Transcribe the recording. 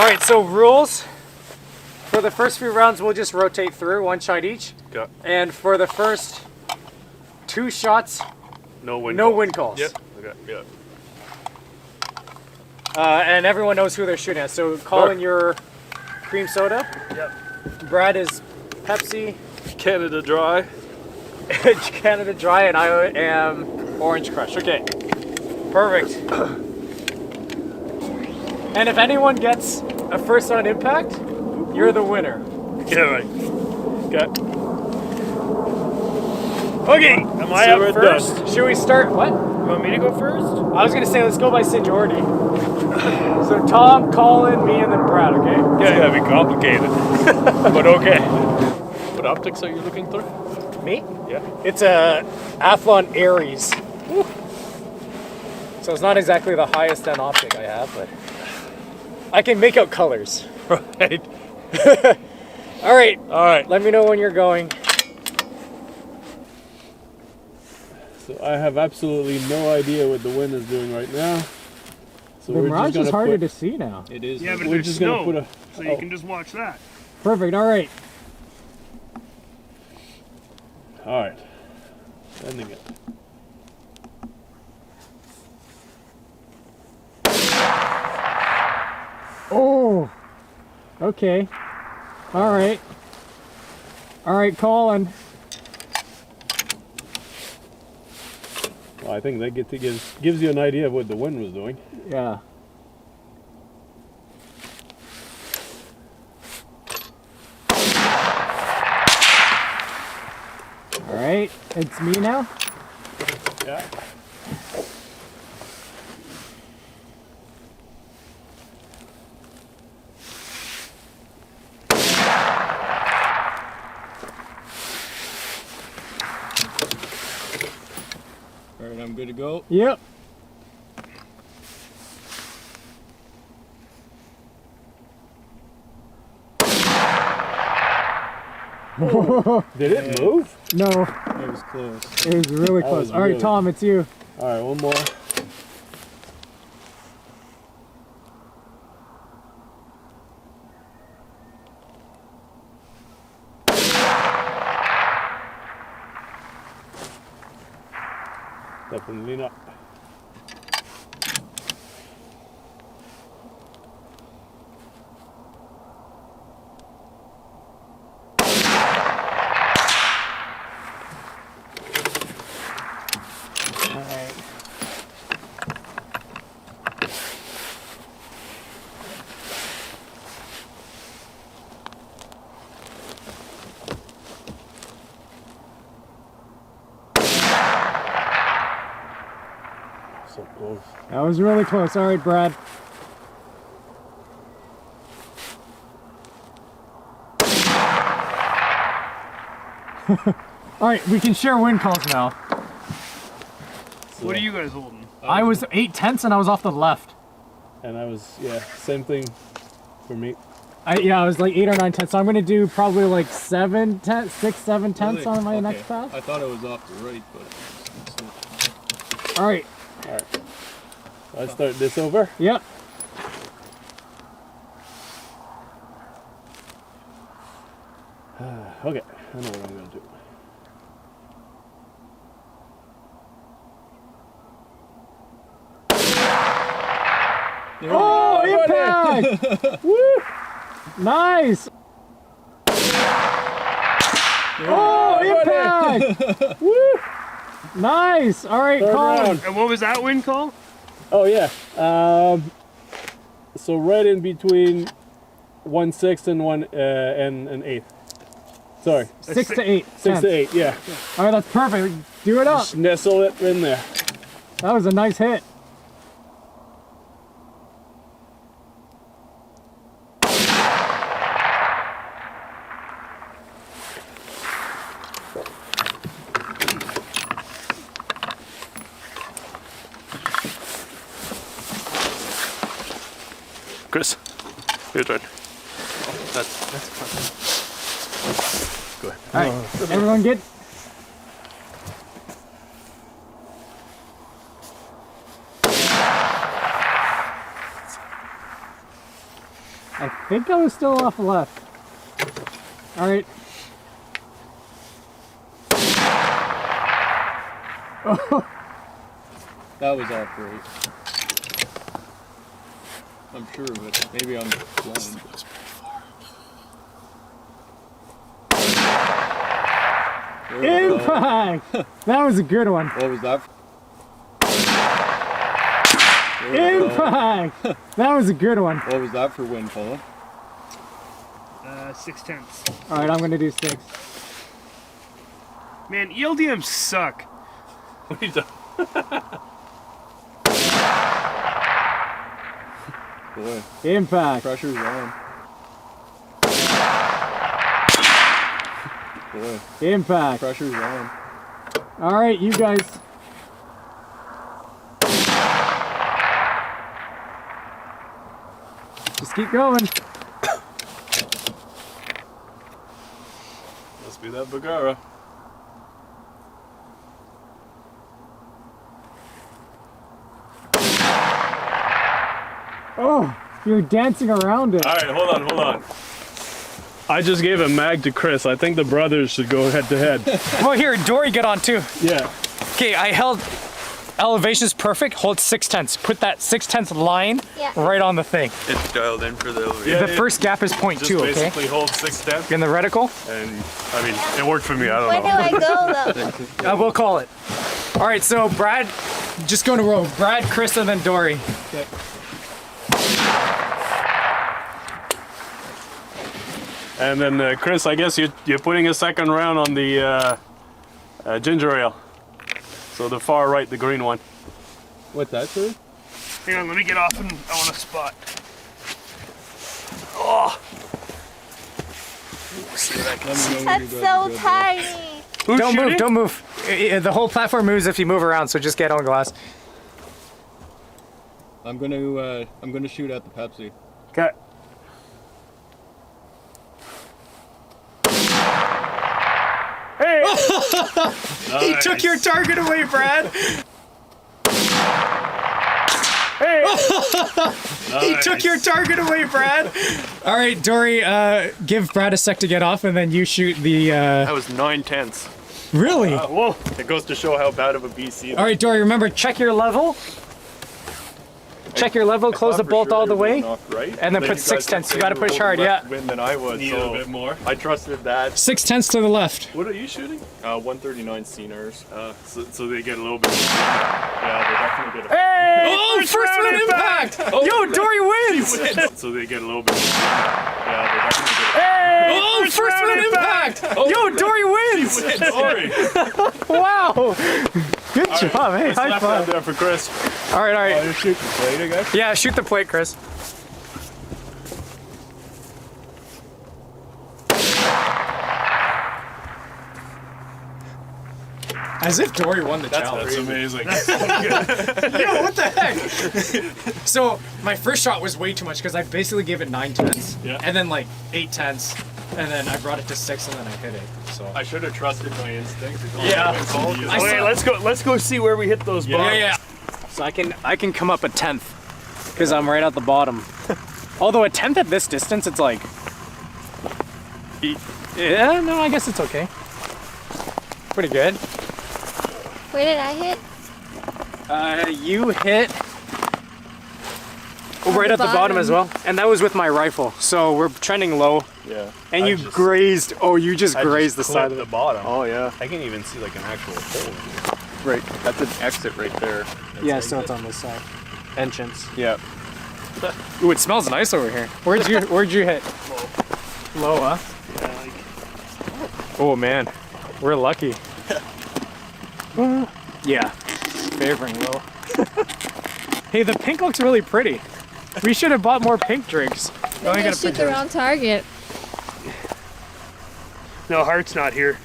Alright, so rules. For the first few rounds, we'll just rotate through, one shot each. Okay. And for the first 2 shots, no wind calls. Yep. Okay, yeah. And everyone knows who they're shooting at. So Colin, your cream soda. Yep. Brad is Pepsi. Canada Dry. Canada Dry, and I am Orange Crush. Okay. Perfect. And if anyone gets a first on impact, you're the winner. Yeah, right. Okay. Okay. Am I up first? Should we start? What? You want me to go first? I was gonna say let's go by seniority. So Tom, Colin, me, and then Brad. Okay. Yeah, gotta be complicated, but okay. What optics are you looking through? Me? Yeah. It's a Athlon Aries. Woo. So it's not exactly the highest end optic I have, but I can make out colors. Right. All right. All right. Let me know when you're going. So I have absolutely no idea what the wind is doing right now. So The mirage is harder to see now. It is. Yeah, but we're there's just snow, gonna put so you can just watch that. Perfect. All right. All right. Ending it. Oh. Okay. All right. All right, Colin. Well, I think that gives you an idea of what the wind was doing. Yeah. All right, it's me now. Yeah. All right, I'm good to go. Yep. Did it move? No, It was close. it was really close. was All right, really Tom, it's you. All right, one more. Definitely not. All right. So close. That was really close. All right, Brad. All right, we can share wind calls now. What are you guys holding? I was 8/10 and I was off the left. And I was, yeah, same thing for me. I was like 8 or 9/10. So I'm gonna do probably like 7/10, 6, 7/10 on my next pass. I thought it was off the right, but it's not. All right. All right. Let's start this over. Yep. Okay, I know what I'm gonna do. Oh, impact! Woo! Nice! Oh, impact! Woo! Nice! All right, Third Colin. round. And what was that wind call? Oh yeah. So right in between 1/6 and an 1/8. Sorry, 6 to 8. 6 to 8. Yeah. All right, that's perfect. Do it up. Just nestle it in there. That was a nice hit. Chris, your turn. That's fine. Go ahead. All right, everyone good? I think I was still off left. All right. Oh. That was off great. I'm sure of it. Maybe I'm blind. Impact! That was a good one. What was that? Impact! That was a good one. What was that for wind, Kolan? 6/10. All right, I'm gonna do 6. Man, ELDMs suck. What are you doing? Boy, Impact. pressure's on. Boy, Impact. pressure's on. All right, you guys. Just keep going. Must be that Bergara. Oh, you're dancing around it. All right, hold on. I just gave a mag to Chris. I think the brothers should go head to head. Well, here, Dory, get on too. Yeah. Okay, I held elevation's perfect. Hold 6/10. Put that 6/10 line right on the thing. It's dialed in for the elevation. The first gap is 0.2, Just okay? basically hold 6/10, In the reticle? and I mean, it worked for me. I don't Where know. do I go though? We'll call it. All right, so Brad, just go in a row. Brad, Chris, and then Dory. Okay. And then Chris, I guess you're putting a second round on the ginger ale. So the far right, the green one. What's that, sir? Hang on, let me get off and I want a spot. That's so tiny. Who's Don't shooting? move, don't move. The whole platform moves if you move around, so just get on glass. I'm gonna shoot at the Pepsi. Okay. Hey! He took your target away, Brad. Hey! He took your target away, Brad. All right, Dory, give Brad a sec to get off, and then you shoot the. That was 9/10. Really? Whoa! It goes to show how bad of a BC. All right, Dory, remember, check your level. Check your level, close the bolt all the way, right? and then put 6/10. You gotta push hard, yeah. Wind than I was. Need so a bit more. I trusted that. 6/10 to the left. What are you shooting? 139 Scenars. So they get a little bit. Yeah, they definitely get a. Hey! Oh, first round impact! Yo, Dory wins! So they get a little bit. Yeah, they definitely get a. Hey! Oh, first round impact! Yo, Dory wins! Sorry. Wow! Good job, hey, high Left hand five. there for Chris. All right, all right. Just shoot the plate, I guess. Yeah, shoot the plate, Chris. As if Dory won the challenge. That's amazing. Yo, what the heck? So my first shot was way too much because I basically gave it 9/10, Yeah. and then like 8/10, and then I brought it to 6, and then I hit it. So I should have trusted my instinct. Yeah. I Okay, let's go see where we hit those bombs. yeah. So I can come up a 10th because I'm right at the bottom. Although a 10th at this distance, it's like, yeah, no, I guess it's okay. Pretty good. Where did I hit? You hit right the at the bottom as bottom. well, and that was with my rifle. So we're trending low, Yeah. and you grazed. Oh, you just grazed the side of the it. bottom. Oh yeah. I can even see like an actual hole. Right. That's an exit right there. Yeah, so it's on this side. Entrance. Yeah. Ooh, it smells nice over here. Where'd you hit? Low, huh? Yeah, like, Oh man, we're lucky. Yeah, favoring low. Hey, the pink looks really pretty. We should have bought more pink drinks. Then I shoot the wrong target. no, Heart's not here.